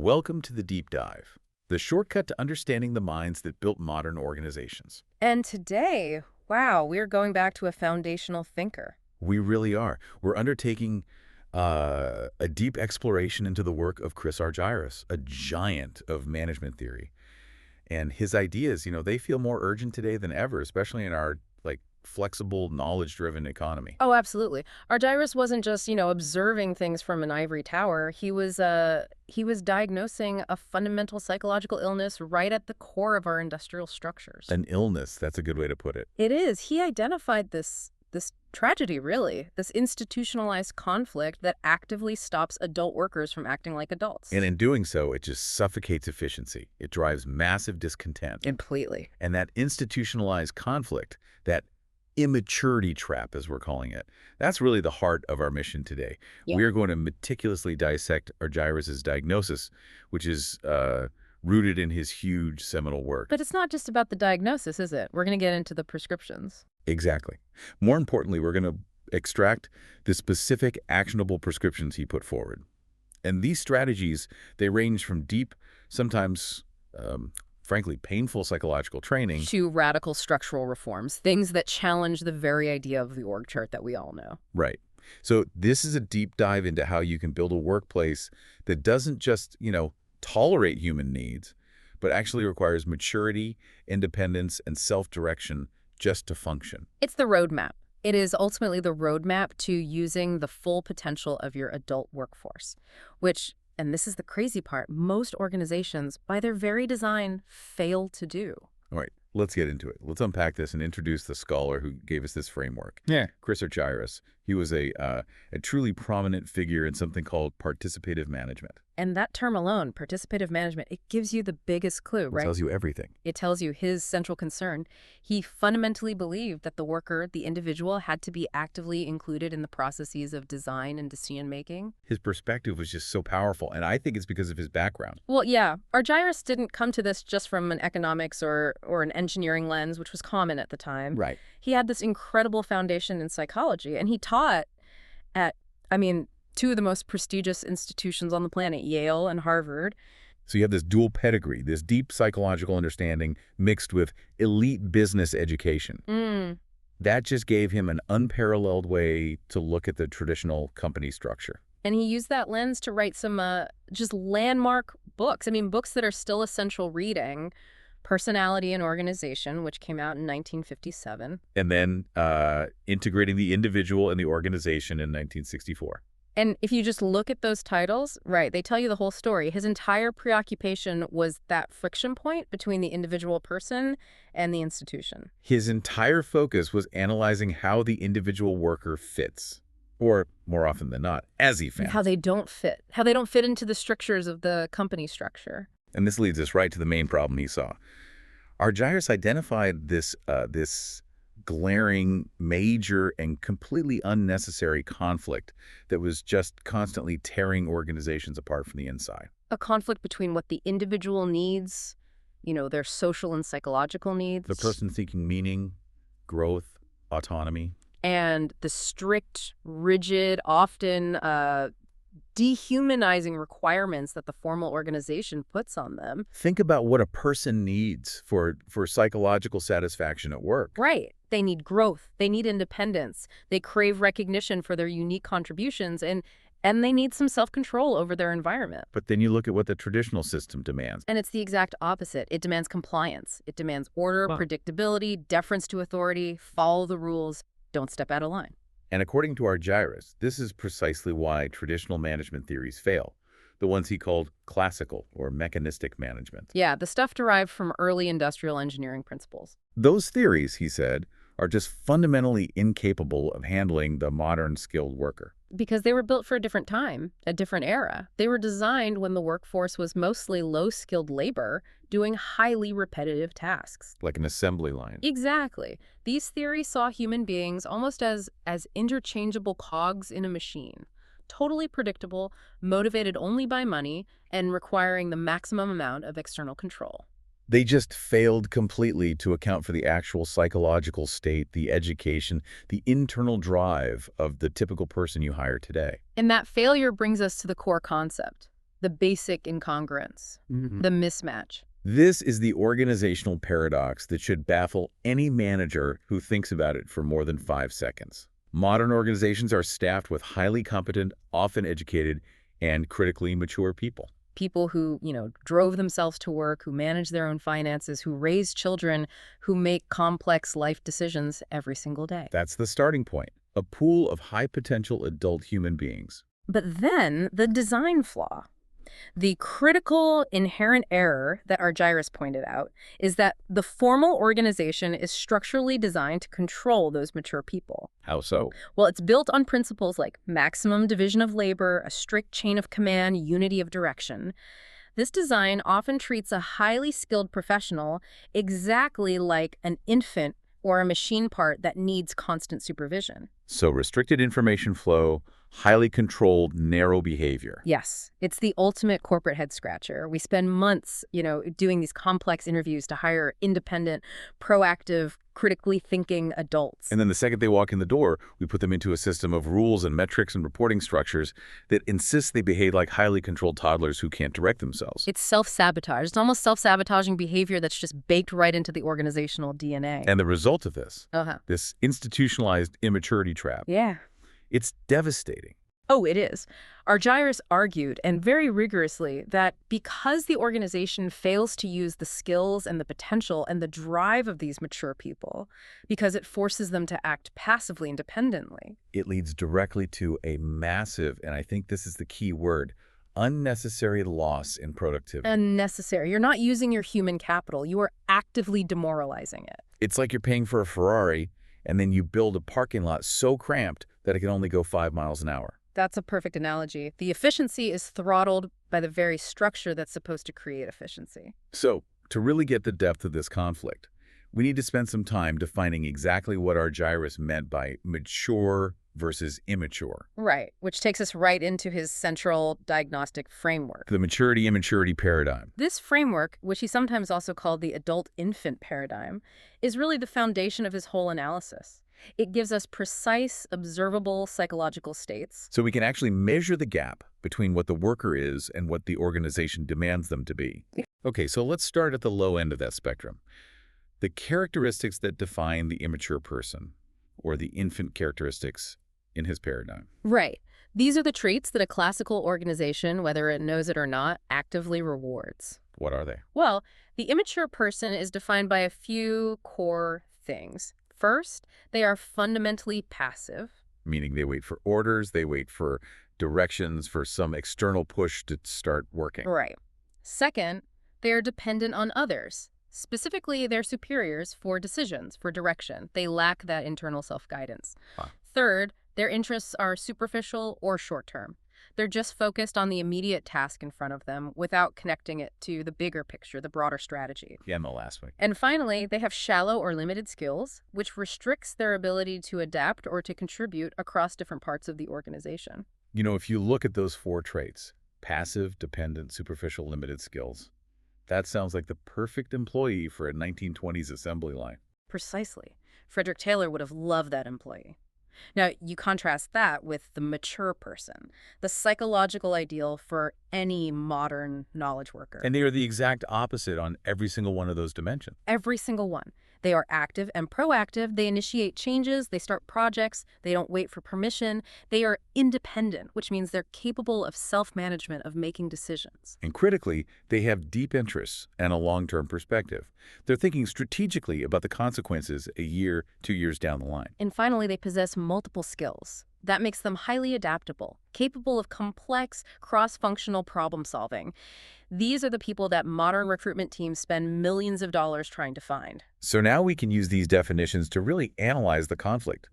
Welcome to the Deep Dive, the shortcut to understanding the minds that built modern organizations. And today, wow, we're going back to a foundational thinker. We really are. We're undertaking a deep exploration into the work of Chris Argyris, a giant of management theory. And his ideas, they feel more urgent today than ever, especially in our flexible, knowledge-driven economy. Oh, absolutely. Argyris wasn't just, observing things from an ivory tower. He was diagnosing a fundamental psychological illness right at the core of our industrial structures. An illness, that's a good way to put it. It is. He identified this tragedy, really, this institutionalized conflict that actively stops adult workers from acting like adults. And in doing so, it just suffocates efficiency. It drives massive discontent. Completely. And that institutionalized conflict, that immaturity trap, as we're calling it, that's really the heart of our mission today. Yeah. We're going to meticulously dissect Argyris's diagnosis, which is rooted in his huge seminal work. But it's not just about the diagnosis, is it? We're going to get into the prescriptions. Exactly. More importantly, we're going to extract the specific actionable prescriptions he put forward. And these strategies, they range from deep, sometimes frankly, painful psychological training to radical structural reforms, things that challenge the very idea of the org chart that we all know. Right. So this is a deep dive into how you can build a workplace that doesn't just, tolerate human needs, but actually requires maturity, independence, and self-direction just to function. It's the roadmap. It is ultimately the roadmap to using the full potential of your adult workforce, which, and this is the crazy part, most organizations, by their very design, fail to do. All right, let's get into it. Let's unpack this and introduce the scholar who gave us this framework. Yeah. Chris Argyris. He was a truly prominent figure in something called participative management. And that term alone, participative management, it gives you the biggest clue, right? It tells you everything. It tells you his central concern. He fundamentally believed that the worker, the individual, had to be actively included in the processes of design and decision-making. His perspective was just so powerful, and I think it's because of his background. Well, yeah. Argyris didn't come to this just from an economics or an engineering lens, which was common at the time. Right. He had this incredible foundation in psychology, and he taught at, two of the most prestigious institutions on the planet, Yale and Harvard. So you have this dual pedigree, this deep psychological understanding mixed with elite business education. That just gave him an unparalleled way to look at the traditional company structure. And he used that lens to write some just landmark books. Books that are still essential reading. Personality and Organization, which came out in 1957. And then Integrating the Individual and the Organization in 1964. And if you just look at those titles, right, they tell you the whole story. His entire preoccupation was that friction point between the individual person and the institution. His entire focus was analyzing how the individual worker fits, or more often than not, as he found. How they don't fit into the strictures of the company structure. And this leads us right to the main problem he saw. Argyris identified this glaring, major, and completely unnecessary conflict that was just constantly tearing organizations apart from the inside. A conflict between what the individual needs, their social and psychological needs. The person seeking meaning, growth, autonomy. And the strict, rigid, often dehumanizing requirements that the formal organization puts on them. Think about what a person needs for psychological satisfaction at work. Right. They need growth. They need independence. They crave recognition for their unique contributions, and they need some self-control over their environment. But then you look at what the traditional system demands. And it's the exact opposite. It demands compliance. It demands order, predictability, deference to authority, follow the rules, don't step out of line. And according to Argyris, this is precisely why traditional management theories fail, the ones he called classical or mechanistic management. Yeah, the stuff derived from early industrial engineering principles. Those theories, he said, are just fundamentally incapable of handling the modern skilled worker. Because they were built for a different time, a different era. They were designed when the workforce was mostly low-skilled labor doing highly repetitive tasks. Like an assembly line. Exactly. These theories saw human beings almost as interchangeable cogs in a machine. Totally predictable, motivated only by money, and requiring the maximum amount of external control. They just failed completely to account for the actual psychological state, the education, the internal drive of the typical person you hire today. And that failure brings us to the core concept. The basic incongruence, the mismatch. This is the organizational paradox that should baffle any manager who thinks about it for more than 5 seconds. Modern organizations are staffed with highly competent, often educated, and critically mature people. People who, drove themselves to work, who manage their own finances, who raise children, who make complex life decisions every single day. That's the starting point, a pool of high-potential adult human beings. But then the design flaw. The critical inherent error that Argyris pointed out is that the formal organization is structurally designed to control those mature people. How so? Well, it's built on principles like maximum division of labor, a strict chain of command, unity of direction. This design often treats a highly skilled professional exactly like an infant or a machine part that needs constant supervision. So restricted information flow, highly controlled, narrow behavior. Yes, it's the ultimate corporate head scratcher. We spend months, doing these complex interviews to hire independent, proactive, critically thinking adults. And then the second they walk in the door, we put them into a system of rules and metrics and reporting structures that insist they behave like highly controlled toddlers who can't direct themselves. It's self-sabotage. It's almost self-sabotaging behavior that's just baked right into the organizational DNA. And the result of this, Uh-huh. this institutionalized immaturity trap, Yeah. it's devastating. Oh, it is. Argyris argued, and very rigorously, that because the organization fails to use the skills and the potential and the drive of these mature people, because it forces them to act passively and dependently. It leads directly to a massive, and I think this is the key word, unnecessary loss in productivity. Unnecessary. You're not using your human capital. You are actively demoralizing it. It's like you're paying for a Ferrari, and then you build a parking lot so cramped that it can only go 5 miles an hour. That's a perfect analogy. The efficiency is throttled by the very structure that's supposed to create efficiency. So, to really get the depth of this conflict, we need to spend some time defining exactly what Argyris meant by mature versus immature. Right, which takes us right into his central diagnostic framework. The maturity-immaturity paradigm. This framework, which he sometimes also called the adult-infant paradigm, is really the foundation of his whole analysis. It gives us precise, observable psychological states. So we can actually measure the gap between what the worker is and what the organization demands them to be. Okay, so let's start at the low end of that spectrum. The characteristics that define the immature person, or the infant characteristics in his paradigm. Right. These are the traits that a classical organization, whether it knows it or not, actively rewards. What are they? Well, the immature person is defined by a few core things. First, they are fundamentally passive. Meaning they wait for orders, they wait for directions, for some external push to start working. Right. Second, they are dependent on others, specifically their superiors, for decisions, for direction. They lack that internal self-guidance. Wow. Third, their interests are superficial or short-term. They're just focused on the immediate task in front of them without connecting it to the bigger picture, the broader strategy. Yeah, in the last week. And finally, they have shallow or limited skills, which restricts their ability to adapt or to contribute across different parts of the organization. You know, if you look at those 4 traits, passive, dependent, superficial, limited skills, that sounds like the perfect employee for a 1920s assembly line. Precisely. Frederick Taylor would have loved that employee. Now, you contrast that with the mature person, the psychological ideal for any modern knowledge worker. And they are the exact opposite on every single one of those dimensions. Every single one. They are active and proactive. They initiate changes. They start projects. They don't wait for permission. They are independent, which means they're capable of self-management, of making decisions. And critically, they have deep interests and a long-term perspective. They're thinking strategically about the consequences a year, 2 years down the line. And finally, they possess multiple skills. That makes them highly adaptable, capable of complex, cross-functional problem solving. These are the people that modern recruitment teams spend millions of dollars trying to find. So now we can use these definitions to really analyze the conflict.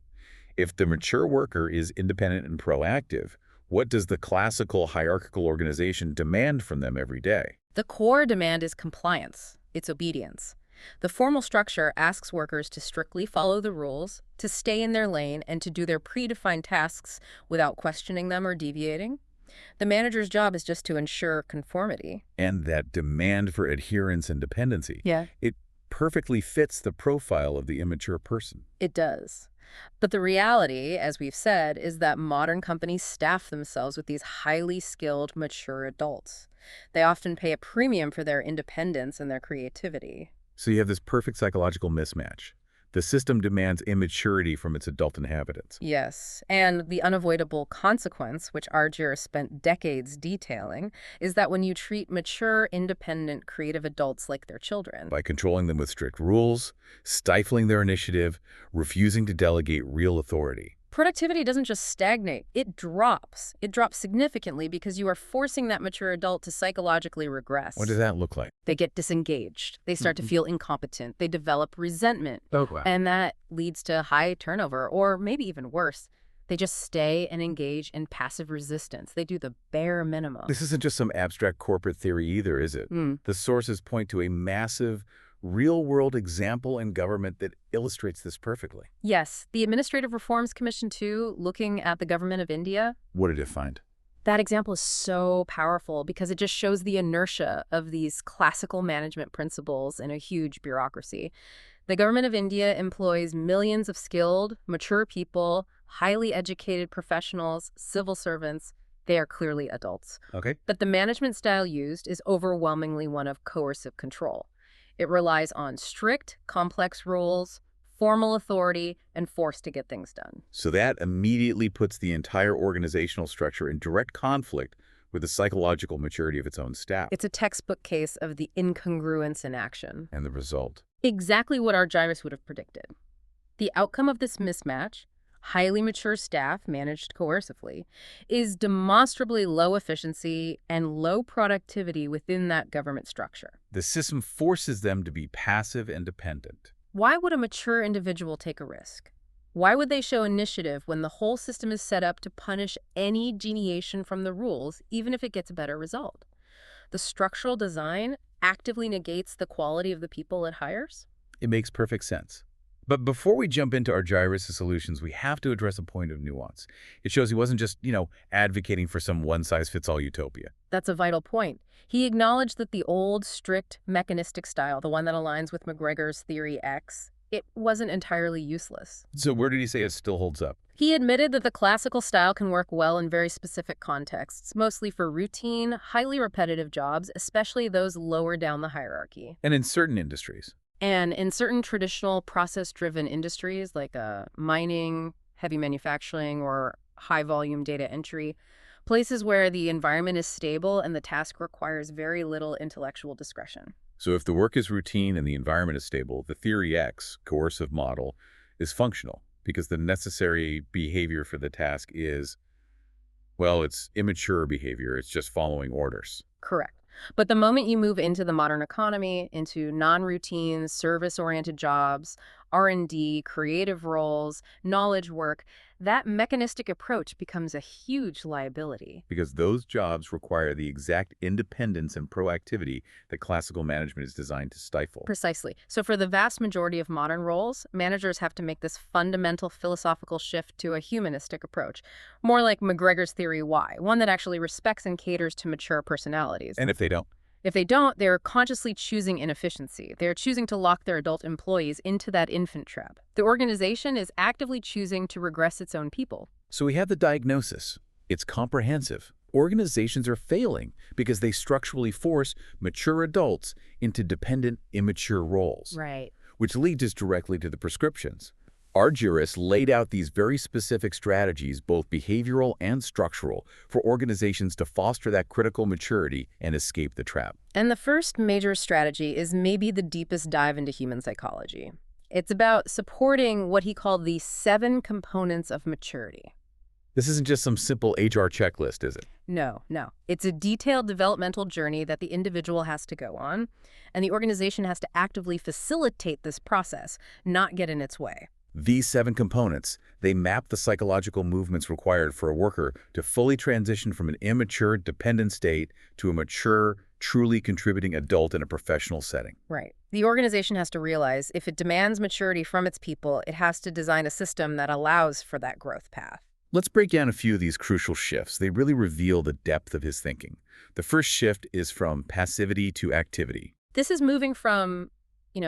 If the mature worker is independent and proactive, what does the classical hierarchical organization demand from them every day? The core demand is compliance. It's obedience. The formal structure asks workers to strictly follow the rules, to stay in their lane, and to do their predefined tasks without questioning them or deviating. The manager's job is just to ensure conformity. And that demand for adherence and dependency, Yeah. it perfectly fits the profile of the immature person. It does. But the reality, as we've said, is that modern companies staff themselves with these highly skilled, mature adults. They often pay a premium for their independence and their creativity. So you have this perfect psychological mismatch. The system demands immaturity from its adult inhabitants. Yes, and the unavoidable consequence, which Argyris spent decades detailing, is that when you treat mature, independent, creative adults like their children, By controlling them with strict rules, stifling their initiative, refusing to delegate real authority. productivity doesn't just stagnate, it drops. It drops significantly because you are forcing that mature adult to psychologically regress. What does that look like? They get disengaged. They start to feel incompetent. They develop resentment. Oh, wow. And that leads to high turnover, or maybe even worse. They just stay and engage in passive resistance. They do the bare minimum. This isn't just some abstract corporate theory either, is it? The sources point to a massive, real-world example in government that illustrates this perfectly. Yes, the Administrative Reforms Commission, too, looking at the government of India, What did it find? that example is so powerful because it just shows the inertia of these classical management principles in a huge bureaucracy. The government of India employs millions of skilled, mature people, highly educated professionals, civil servants. They are clearly adults. Okay. But the management style used is overwhelmingly one of coercive control. It relies on strict, complex rules, formal authority, and force to get things done. So that immediately puts the entire organizational structure in direct conflict with the psychological maturity of its own staff. It's a textbook case of the incongruence in action. And the result? Exactly what Argyris would have predicted. The outcome of this mismatch, highly mature staff managed coercively, is demonstrably low efficiency and low productivity within that government structure. The system forces them to be passive and dependent. Why would a mature individual take a risk? Why would they show initiative when the whole system is set up to punish any deviation from the rules, even if it gets a better result? The structural design actively negates the quality of the people it hires? It makes perfect sense. But before we jump into Argyris' solutions, we have to address a point of nuance. It shows he wasn't just, advocating for some one-size-fits-all utopia. That's a vital point. He acknowledged that the old, strict, mechanistic style, the one that aligns with McGregor's Theory X, it wasn't entirely useless. So where did he say it still holds up? He admitted that the classical style can work well in very specific contexts, mostly for routine, highly repetitive jobs, especially those lower down the hierarchy. And in certain industries. And in certain traditional process-driven industries like mining, heavy manufacturing, or high-volume data entry, places where the environment is stable and the task requires very little intellectual discretion. So if the work is routine and the environment is stable, the Theory X coercive model is functional because the necessary behavior for the task is, well, it's immature behavior. It's just following orders. Correct. But the moment you move into the modern economy, into non-routine, service-oriented jobs, R&D, creative roles, knowledge work, that mechanistic approach becomes a huge liability. Because those jobs require the exact independence and proactivity that classical management is designed to stifle. Precisely. So for the vast majority of modern roles, managers have to make this fundamental philosophical shift to a humanistic approach, more like McGregor's Theory Y, one that actually respects and caters to mature personalities. And if they don't? If they don't, they're consciously choosing inefficiency. They're choosing to lock their adult employees into that infant trap. The organization is actively choosing to regress its own people. So we have the diagnosis. It's comprehensive. Organizations are failing because they structurally force mature adults into dependent, immature roles. Right. Which leads us directly to the prescriptions. Argyris laid out these very specific strategies, both behavioral and structural, for organizations to foster that critical maturity and escape the trap. And the first major strategy is maybe the deepest dive into human psychology. It's about supporting what he called the 7 components of maturity. This isn't just some simple HR checklist, is it? No. It's a detailed developmental journey that the individual has to go on, and the organization has to actively facilitate this process, not get in its way. These 7 components, they map the psychological movements required for a worker to fully transition from an immature, dependent state to a mature, truly contributing adult in a professional setting. Right. The organization has to realize if it demands maturity from its people, it has to design a system that allows for that growth path. Let's break down a few of these crucial shifts. They really reveal the depth of his thinking. The first shift is from passivity to activity. This is moving from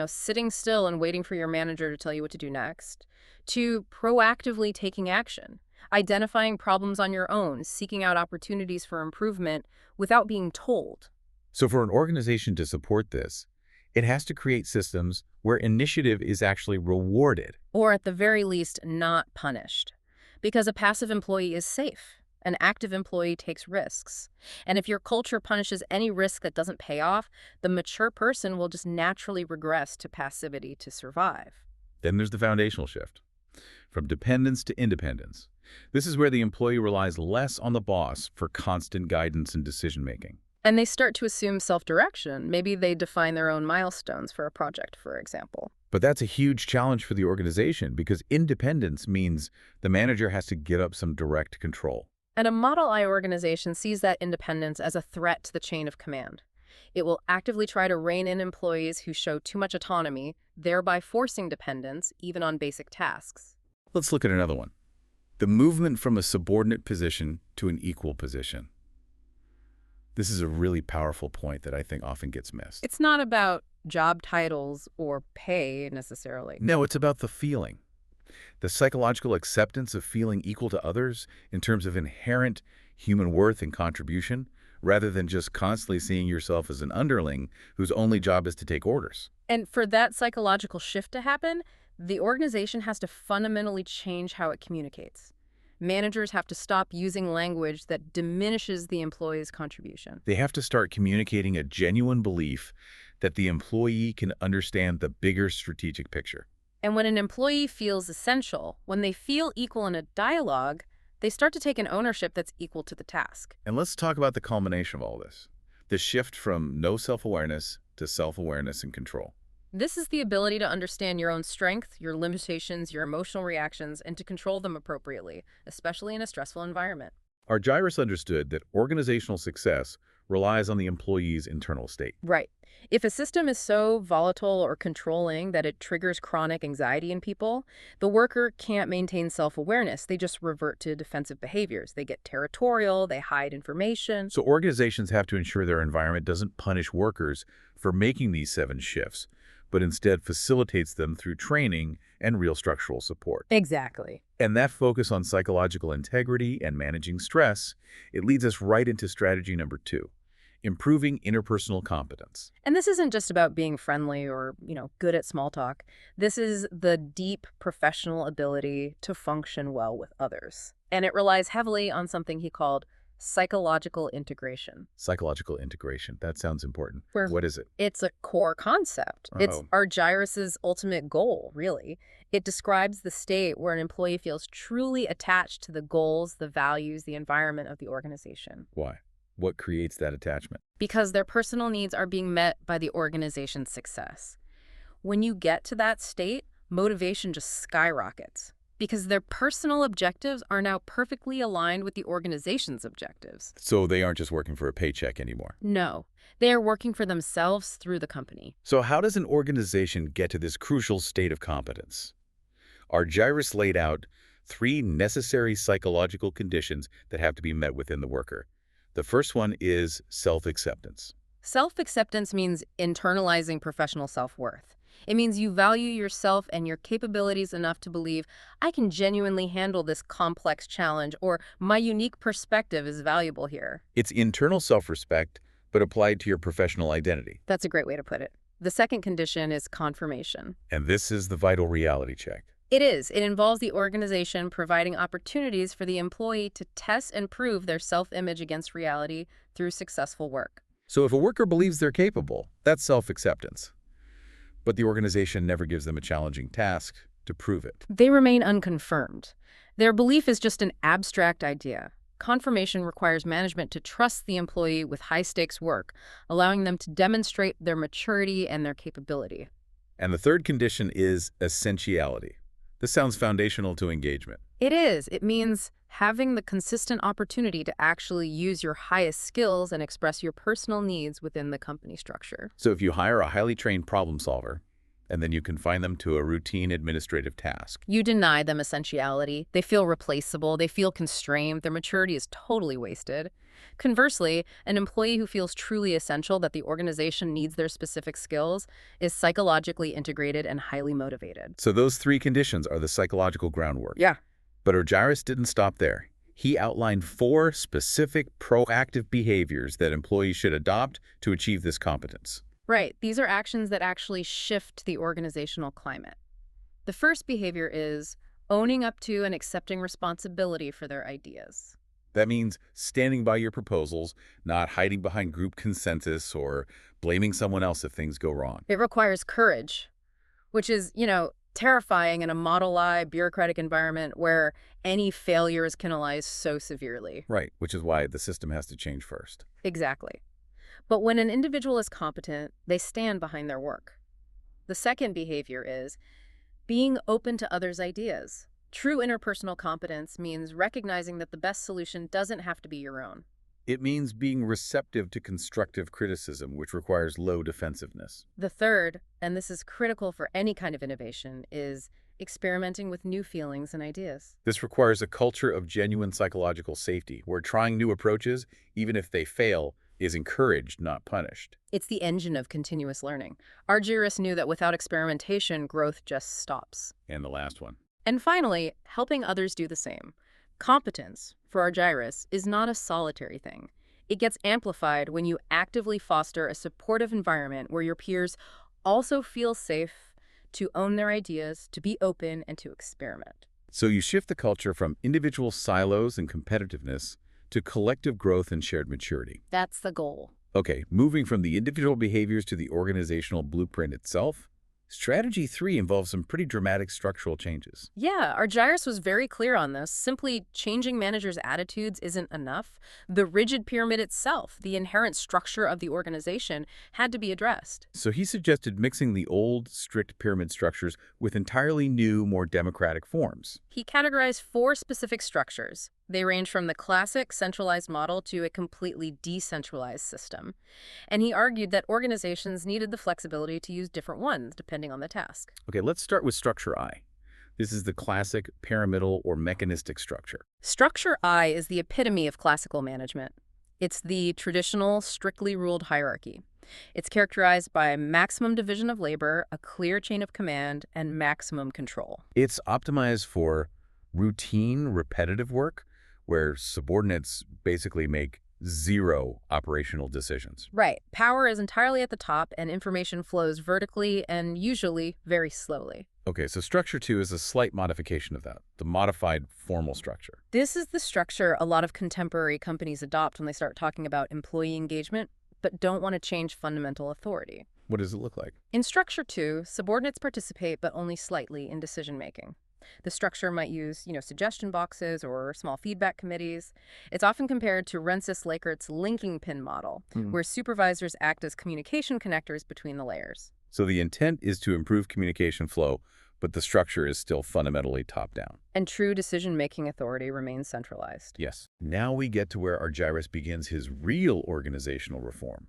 sitting still and waiting for your manager to tell you what to do next, to proactively taking action, identifying problems on your own, seeking out opportunities for improvement without being told. So for an organization to support this, it has to create systems where initiative is actually rewarded. Or at the very least, not punished. Because a passive employee is safe. An active employee takes risks. And if your culture punishes any risk that doesn't pay off, the mature person will just naturally regress to passivity to survive. Then there's the foundational shift, from dependence to independence. This is where the employee relies less on the boss for constant guidance and decision-making. And they start to assume self-direction. Maybe they define their own milestones for a project, for example. But that's a huge challenge for the organization because independence means the manager has to give up some direct control. And a Model I organization sees that independence as a threat to the chain of command. It will actively try to rein in employees who show too much autonomy, thereby forcing dependence, even on basic tasks. Let's look at another one. The movement from a subordinate position to an equal position. This is a really powerful point that I think often gets missed. It's not about job titles or pay, necessarily. No, it's about the feeling. The psychological acceptance of feeling equal to others in terms of inherent human worth and contribution, rather than just constantly seeing yourself as an underling whose only job is to take orders. And for that psychological shift to happen, the organization has to fundamentally change how it communicates. Managers have to stop using language that diminishes the employee's contribution. They have to start communicating a genuine belief that the employee can understand the bigger strategic picture. And when an employee feels essential, when they feel equal in a dialogue, they start to take an ownership that's equal to the task. And let's talk about the culmination of all this. The shift from no self-awareness to self-awareness and control. This is the ability to understand your own strength, your limitations, your emotional reactions, and to control them appropriately, especially in a stressful environment. Argyris understood that organizational success relies on the employee's internal state. Right. If a system is so volatile or controlling that it triggers chronic anxiety in people, the worker can't maintain self-awareness. They just revert to defensive behaviors. They get territorial, they hide information. So organizations have to ensure their environment doesn't punish workers for making these 7 shifts, but instead facilitates them through training and real structural support. Exactly. And that focus on psychological integrity and managing stress, it leads us right into strategy number 2, improving interpersonal competence. And this isn't just about being friendly or, good at small talk. This is the deep professional ability to function well with others. And it relies heavily on something he called psychological integration. Psychological integration. That sounds important. Where what is it? It's a core concept. It's Argyris's ultimate goal, really. It describes the state where an employee feels truly attached to the goals, the values, the environment of the organization. Why? What creates that attachment? Because their personal needs are being met by the organization's success. When you get to that state, motivation just skyrockets. Because their personal objectives are now perfectly aligned with the organization's objectives. So they aren't just working for a paycheck anymore. No, they are working for themselves through the company. So how does an organization get to this crucial state of competence? Argyris laid out 3 necessary psychological conditions that have to be met within the worker. The first one is self-acceptance. Self-acceptance means internalizing professional self-worth. It means you value yourself and your capabilities enough to believe, I can genuinely handle this complex challenge, or my unique perspective is valuable here. It's internal self-respect, but applied to your professional identity. That's a great way to put it. The second condition is confirmation. And this is the vital reality check. It is. It involves the organization providing opportunities for the employee to test and prove their self-image against reality through successful work. So if a worker believes they're capable, that's self-acceptance. But the organization never gives them a challenging task to prove it. They remain unconfirmed. Their belief is just an abstract idea. Confirmation requires management to trust the employee with high-stakes work, allowing them to demonstrate their maturity and their capability. And the third condition is essentiality. This sounds foundational to engagement. It is. It means having the consistent opportunity to actually use your highest skills and express your personal needs within the company structure. So if you hire a highly trained problem solver, and then you confine them to a routine administrative task, you deny them essentiality. They feel replaceable. They feel constrained. Their maturity is totally wasted. Conversely, an employee who feels truly essential that the organization needs their specific skills is psychologically integrated and highly motivated. So those three conditions are the psychological groundwork. Yeah. But Argyris didn't stop there. He outlined 4 specific proactive behaviors that employees should adopt to achieve this competence. Right. These are actions that actually shift the organizational climate. The first behavior is owning up to and accepting responsibility for their ideas. That means standing by your proposals, not hiding behind group consensus or blaming someone else if things go wrong. It requires courage, which is, terrifying in a Model I bureaucratic environment where any failure is penalized so severely. Right, which is why the system has to change first. Exactly. But when an individual is competent, they stand behind their work. The second behavior is being open to others' ideas. True interpersonal competence means recognizing that the best solution doesn't have to be your own. It means being receptive to constructive criticism, which requires low defensiveness. The third, and this is critical for any kind of innovation, is experimenting with new feelings and ideas. This requires a culture of genuine psychological safety, where trying new approaches, even if they fail, is encouraged, not punished. It's the engine of continuous learning. Argyris knew that without experimentation, growth just stops. And the last one. And finally, helping others do the same. Competence, for Argyris, is not a solitary thing. It gets amplified when you actively foster a supportive environment where your peers also feel safe to own their ideas, to be open, and to experiment. So you shift the culture from individual silos and competitiveness to collective growth and shared maturity. That's the goal. Okay, moving from the individual behaviors to the organizational blueprint itself, strategy 3 involves some pretty dramatic structural changes. Yeah, Argyris was very clear on this. Simply changing managers' attitudes isn't enough. The rigid pyramid itself, the inherent structure of the organization, had to be addressed. So he suggested mixing the old, strict pyramid structures with entirely new, more democratic forms. He categorized 4 specific structures. They range from the classic centralized model to a completely decentralized system. And he argued that organizations needed the flexibility to use different ones depending on the task. Okay, let's start with structure I. This is the classic pyramidal or mechanistic structure. Structure I is the epitome of classical management. It's the traditional, strictly ruled hierarchy. It's characterized by maximum division of labor, a clear chain of command, and maximum control. It's optimized for routine, repetitive work, where subordinates basically make 0 operational decisions. Right. Power is entirely at the top, and information flows vertically and usually very slowly. Okay, so structure 2 is a slight modification of that, the modified formal structure. This is the structure a lot of contemporary companies adopt when they start talking about employee engagement, but don't want to change fundamental authority. What does it look like? In structure 2, subordinates participate, but only slightly in decision-making. The structure might use, suggestion boxes or small feedback committees. It's often compared to Rensis Lakert's linking pin model, where supervisors act as communication connectors between the layers. So the intent is to improve communication flow, but the structure is still fundamentally top-down. And true decision-making authority remains centralized. Yes. Now we get to where Argyris begins his real organizational reform.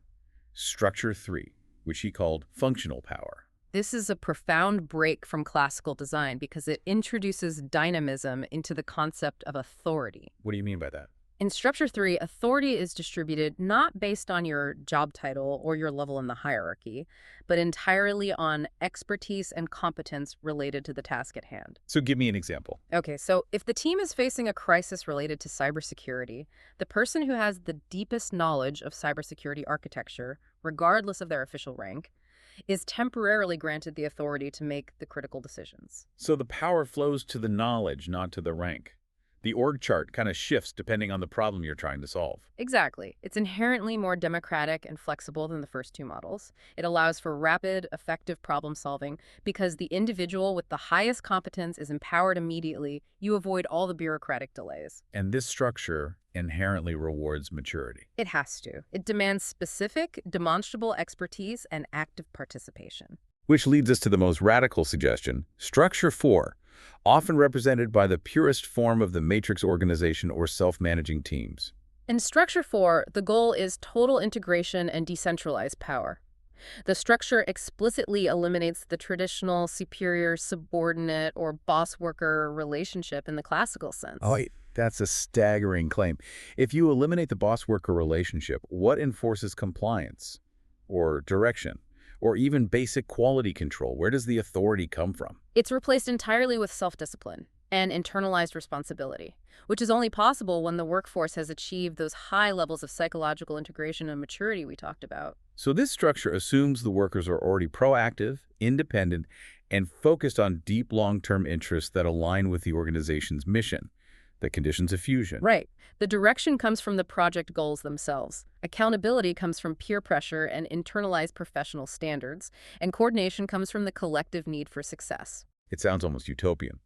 Structure 3, which he called functional power. This is a profound break from classical design because it introduces dynamism into the concept of authority. What do you mean by that? In Structure 3, authority is distributed not based on your job title or your level in the hierarchy, but entirely on expertise and competence related to the task at hand. So give me an example. Okay, so if the team is facing a crisis related to cybersecurity, the person who has the deepest knowledge of cybersecurity architecture, regardless of their official rank, is temporarily granted the authority to make the critical decisions. So the power flows to the knowledge, not to the rank. The org chart kind of shifts depending on the problem you're trying to solve. Exactly. It's inherently more democratic and flexible than the first 2 models. It allows for rapid, effective problem solving because the individual with the highest competence is empowered immediately. You avoid all the bureaucratic delays. And this structure inherently rewards maturity. It has to. It demands specific, demonstrable expertise and active participation. Which leads us to the most radical suggestion, Structure 4, often represented by the purest form of the matrix organization or self-managing teams. In Structure 4, the goal is total integration and decentralized power. The structure explicitly eliminates the traditional superior-subordinate or boss-worker relationship in the classical sense. Oh, That's a staggering claim. If you eliminate the boss-worker relationship, what enforces compliance or direction or even basic quality control? Where does the authority come from? It's replaced entirely with self-discipline and internalized responsibility, which is only possible when the workforce has achieved those high levels of psychological integration and maturity we talked about. So this structure assumes the workers are already proactive, independent, and focused on deep long-term interests that align with the organization's mission, the conditions of fusion. Right. The direction comes from the project goals themselves. Accountability comes from peer pressure and internalized professional standards, and coordination comes from the collective need for success. It sounds almost utopian.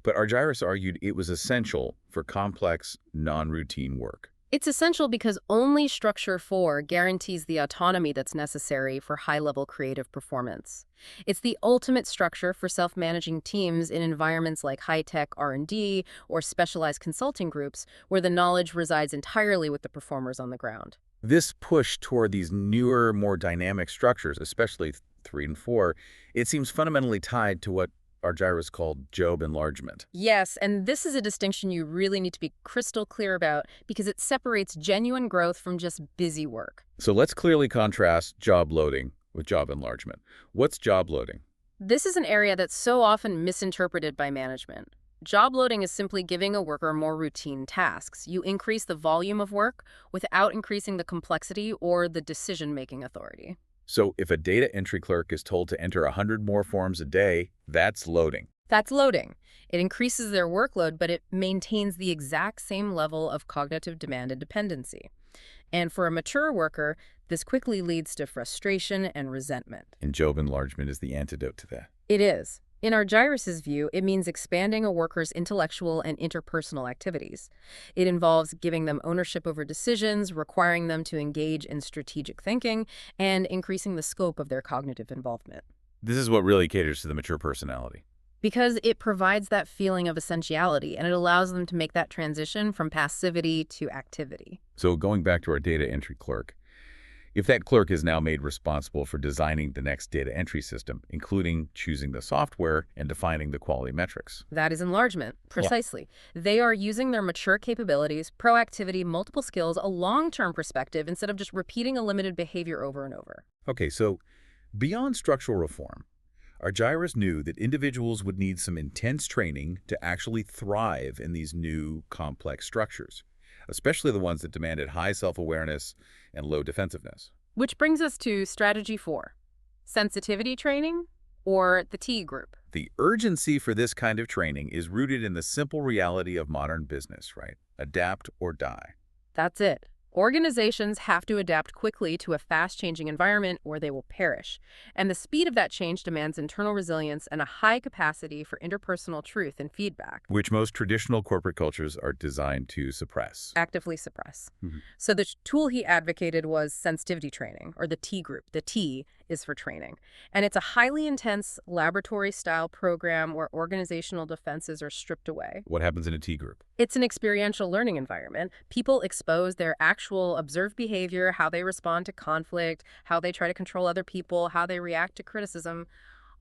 But Argyris argued it was essential for complex, non-routine work. It's essential because only Structure 4 guarantees the autonomy that's necessary for high-level creative performance. It's the ultimate structure for self-managing teams in environments like high-tech R&D or specialized consulting groups where the knowledge resides entirely with the performers on the ground. This push toward these newer, more dynamic structures, especially 3 and 4, it seems fundamentally tied to what Argyris called job enlargement. Yes, and this is a distinction you really need to be crystal clear about because it separates genuine growth from just busy work. So let's clearly contrast job loading with job enlargement. What's job loading? This is an area that's so often misinterpreted by management. Job loading is simply giving a worker more routine tasks. You increase the volume of work without increasing the complexity or the decision-making authority. So if a data entry clerk is told to enter 100 more forms a day, that's loading. That's loading. It increases their workload, but it maintains the exact same level of cognitive demand and dependency. And for a mature worker, this quickly leads to frustration and resentment. And job enlargement is the antidote to that. It is. In Argyris' view, it means expanding a worker's intellectual and interpersonal activities. It involves giving them ownership over decisions, requiring them to engage in strategic thinking, and increasing the scope of their cognitive involvement. This is what really caters to the mature personality. Because it provides that feeling of essentiality, and it allows them to make that transition from passivity to activity. So going back to our data entry clerk, if that clerk is now made responsible for designing the next data entry system, including choosing the software and defining the quality metrics. That is enlargement, precisely. Yeah. They are using their mature capabilities, proactivity, multiple skills, a long-term perspective, instead of just repeating a limited behavior over and over. Okay, so beyond structural reform, Argyris knew that individuals would need some intense training to actually thrive in these new, complex structures, especially the ones that demanded high self-awareness and low defensiveness. Which brings us to strategy 4, sensitivity training, or the T group. The urgency for this kind of training is rooted in the simple reality of modern business, right? Adapt or die. That's it. Organizations have to adapt quickly to a fast-changing environment or they will perish. And the speed of that change demands internal resilience and a high capacity for interpersonal truth and feedback. Which most traditional corporate cultures are designed to suppress. Actively suppress. Mm-hmm. So the tool he advocated was sensitivity training, or the T group. The T is for training. And it's a highly intense laboratory-style program where organizational defenses are stripped away. What happens in a T group? It's an experiential learning environment. People expose their actual observed behavior, how they respond to conflict, how they try to control other people, how they react to criticism,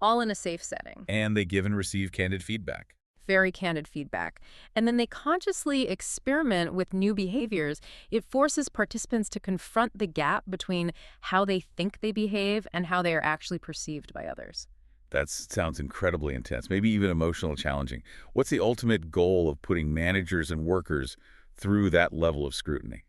all in a safe setting. And they give and receive candid feedback. Very candid feedback. And then they consciously experiment with new behaviors. It forces participants to confront the gap between how they think they behave and how they are actually perceived by others. That sounds incredibly intense, maybe even emotionally challenging. What's the ultimate goal of putting managers and workers through that level of scrutiny?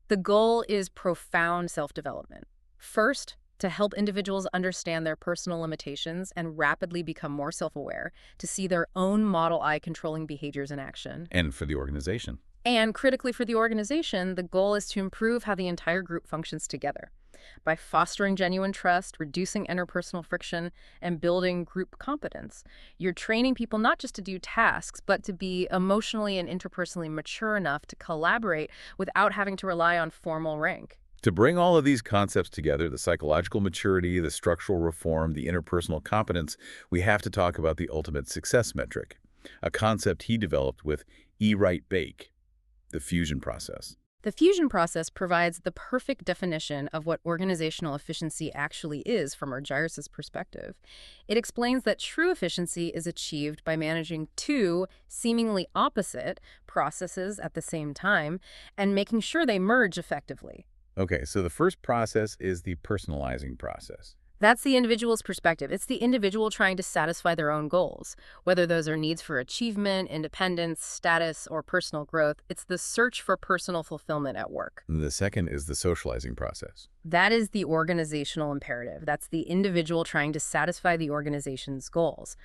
The goal is profound self-development. First, to help individuals understand their personal limitations and rapidly become more self-aware, to see their own Model I controlling behaviors in action. And for the organization. And critically for the organization, the goal is to improve how the entire group functions together. By fostering genuine trust, reducing interpersonal friction, and building group competence, you're training people not just to do tasks, but to be emotionally and interpersonally mature enough to collaborate without having to rely on formal rank. To bring all of these concepts together, the psychological maturity, the structural reform, the interpersonal competence, we have to talk about the ultimate success metric, a concept he developed with E-Write-Bake, the fusion process. The fusion process provides the perfect definition of what organizational efficiency actually is from Argyris' perspective. It explains that true efficiency is achieved by managing two seemingly opposite processes at the same time and making sure they merge effectively. Okay, so the first process is the personalizing process. That's the individual's perspective. It's the individual trying to satisfy their own goals, whether those are needs for achievement, independence, status, or personal growth. It's the search for personal fulfillment at work. And the second is the socializing process. That is the organizational imperative. That's the individual trying to satisfy the organization's goals.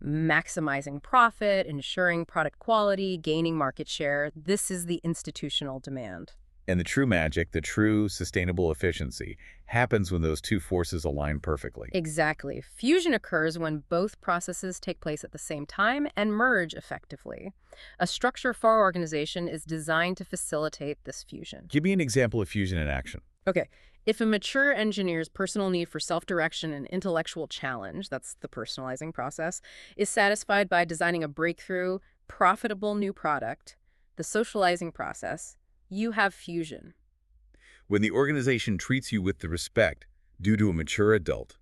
Maximizing profit, ensuring product quality, gaining market share. This is the institutional demand. And the true magic, the true sustainable efficiency, happens when those two forces align perfectly. Exactly. Fusion occurs when both processes take place at the same time and merge effectively. A structure for our organization is designed to facilitate this fusion. Give me an example of fusion in action. Okay. If a mature engineer's personal need for self-direction and intellectual challenge, that's the personalizing process, is satisfied by designing a breakthrough, profitable new product, the socializing process, you have fusion. When the organization treats you with the respect due to a mature adult,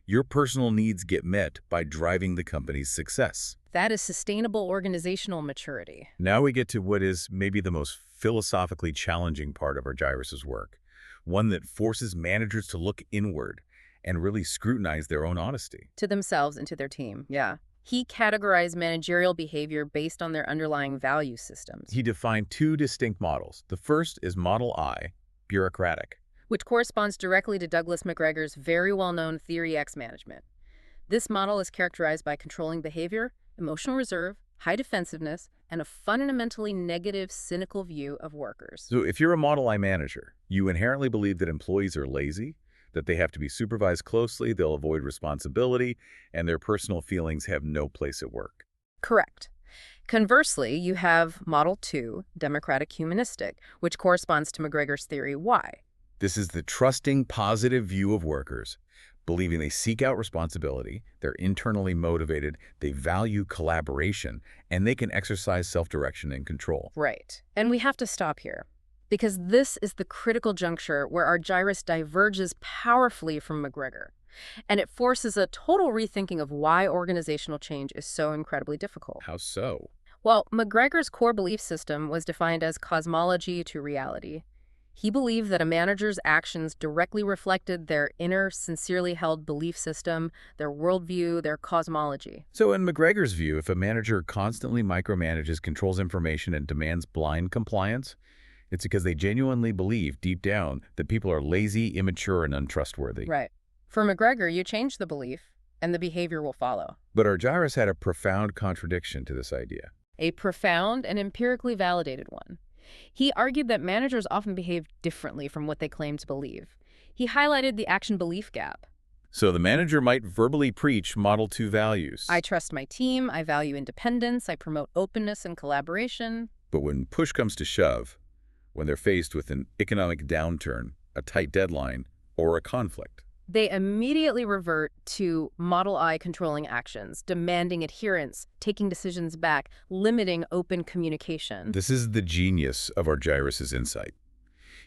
your personal needs get met by driving the company's success. That is sustainable organizational maturity. Now we get to what is maybe the most philosophically challenging part of Argyris' work, one that forces managers to look inward and really scrutinize their own honesty. To themselves and to their team, yeah. He categorized managerial behavior based on their underlying value systems, He defined two distinct models. The first is Model I, bureaucratic. which corresponds directly to Douglas McGregor's very well-known Theory X management. This model is characterized by controlling behavior, emotional reserve, high defensiveness, and a fundamentally negative, cynical view of workers. So if you're a Model I manager, you inherently believe that employees are lazy, that they have to be supervised closely, they'll avoid responsibility, and their personal feelings have no place at work. Correct. Conversely, you have Model 2, democratic humanistic, which corresponds to McGregor's Theory Y. This is the trusting, positive view of workers, believing they seek out responsibility, they're internally motivated, they value collaboration, and they can exercise self-direction and control. Right. And we have to stop here, because this is the critical juncture where Argyris diverges powerfully from McGregor. And it forces a total rethinking of why organizational change is so incredibly difficult. How so? Well, McGregor's core belief system was defined as cosmology to reality. He believed that a manager's actions directly reflected their inner, sincerely held belief system, their worldview, their cosmology. So in McGregor's view, if a manager constantly micromanages, controls information, and demands blind compliance, it's because they genuinely believe deep down that people are lazy, immature, and untrustworthy. Right. For McGregor, you change the belief, and the behavior will follow. But Argyris had a profound contradiction to this idea. A profound and empirically validated one. He argued that managers often behave differently from what they claim to believe. He highlighted the action-belief gap. So the manager might verbally preach Model 2 values. I trust my team, I value independence, I promote openness and collaboration. But when push comes to shove, when they're faced with an economic downturn, a tight deadline, or a conflict, They immediately revert to Model I controlling actions, demanding adherence, taking decisions back, limiting open communication. this is the genius of Argyris' insight.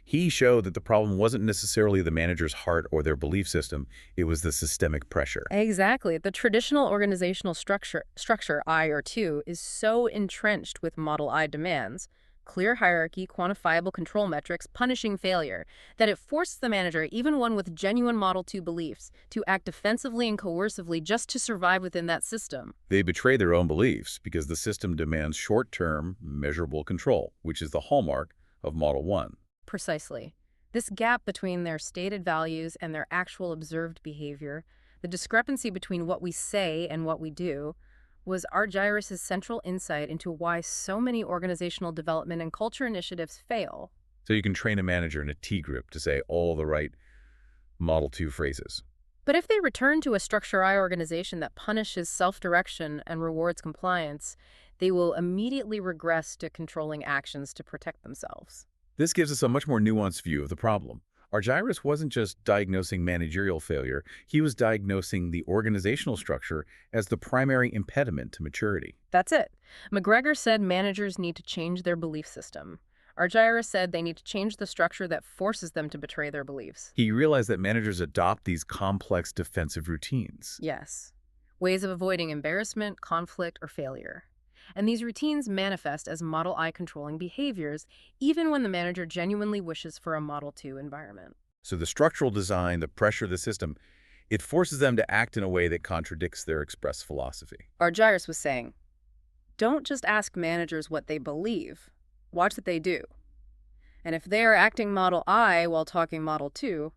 He showed that the problem wasn't necessarily the manager's heart or their belief system, it was the systemic pressure. Exactly. The traditional organizational structure I or 2 is so entrenched with Model I demands, clear hierarchy, quantifiable control metrics, punishing failure, that it forced the manager, even one with genuine Model 2 beliefs, to act defensively and coercively just to survive within that system. They betray their own beliefs because the system demands short-term, measurable control, which is the hallmark of Model 1. Precisely. This gap between their stated values and their actual observed behavior, the discrepancy between what we say and what we do, was Argyris' central insight into why so many organizational development and culture initiatives fail. So you can train a manager in a T group to say all the right Model 2 phrases. But if they return to a Structure I organization that punishes self-direction and rewards compliance, they will immediately regress to controlling actions to protect themselves. This gives us a much more nuanced view of the problem. Argyris wasn't just diagnosing managerial failure, he was diagnosing the organizational structure as the primary impediment to maturity. That's it. McGregor said managers need to change their belief system. Argyris said they need to change the structure that forces them to betray their beliefs. He realized that managers adopt these complex defensive routines. Yes. Ways of avoiding embarrassment, conflict, or failure. And these routines manifest as Model I controlling behaviors, even when the manager genuinely wishes for a Model 2 environment. So the structural design, the pressure of the system, it forces them to act in a way that contradicts their expressed philosophy. Argyris was saying, don't just ask managers what they believe, watch what they do. And if they are acting Model I while talking Model 2,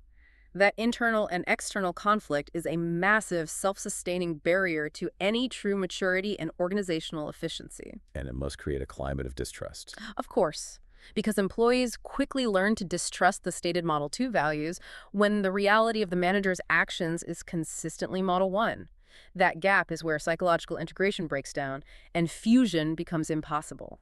that internal and external conflict is a massive self-sustaining barrier to any true maturity and organizational efficiency. And it must create a climate of distrust. Of course, because employees quickly learn to distrust the stated Model 2 values when the reality of the manager's actions is consistently Model 1. That gap is where psychological integration breaks down and fusion becomes impossible.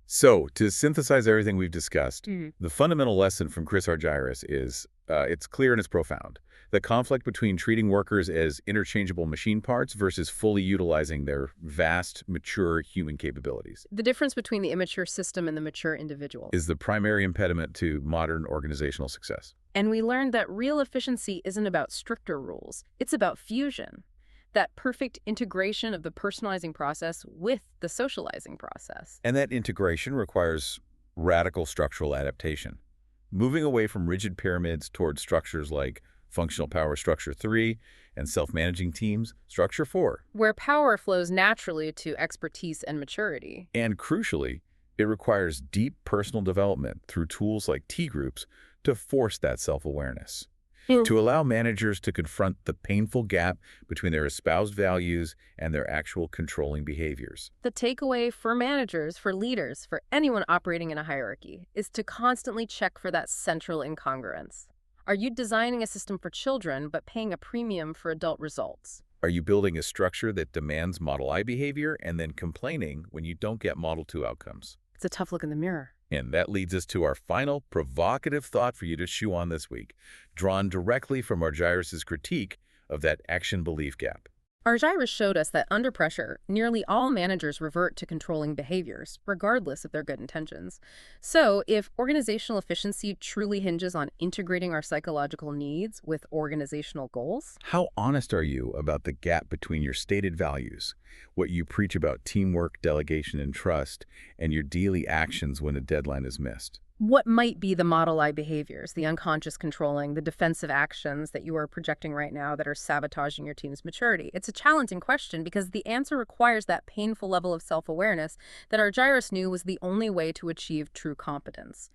So, to synthesize everything we've discussed, the fundamental lesson from Chris Argyris is, it's clear and it's profound. The conflict between treating workers as interchangeable machine parts versus fully utilizing their vast, mature human capabilities The difference between the immature system and the mature individual. is the primary impediment to modern organizational success. And we learned that real efficiency isn't about stricter rules. It's about fusion. That perfect integration of the personalizing process with the socializing process. And that integration requires radical structural adaptation, moving away from rigid pyramids towards structures like functional power structure 3 and self-managing teams structure 4. Where power flows naturally to expertise and maturity. And crucially, it requires deep personal development through tools like T-groups to force that self-awareness, to allow managers to confront the painful gap between their espoused values and their actual controlling behaviors. The takeaway for managers, for leaders, for anyone operating in a hierarchy is to constantly check for that central incongruence. Are you designing a system for children but paying a premium for adult results? Are you building a structure that demands Model I behavior and then complaining when you don't get Model 2 outcomes? It's a tough look in the mirror. And that leads us to our final provocative thought for you to chew on this week, drawn directly from Argyris' critique of that action-belief gap. Argyris showed us that under pressure, nearly all managers revert to controlling behaviors, regardless of their good intentions. So, if organizational efficiency truly hinges on integrating our psychological needs with organizational goals, How honest are you about the gap between your stated values, what you preach about teamwork, delegation, and trust, and your daily actions when a deadline is missed? what might be the Model I behaviors, the unconscious controlling, the defensive actions that you are projecting right now that are sabotaging your team's maturity? It's a challenging question because the answer requires that painful level of self-awareness that Argyris knew was the only way to achieve true competence.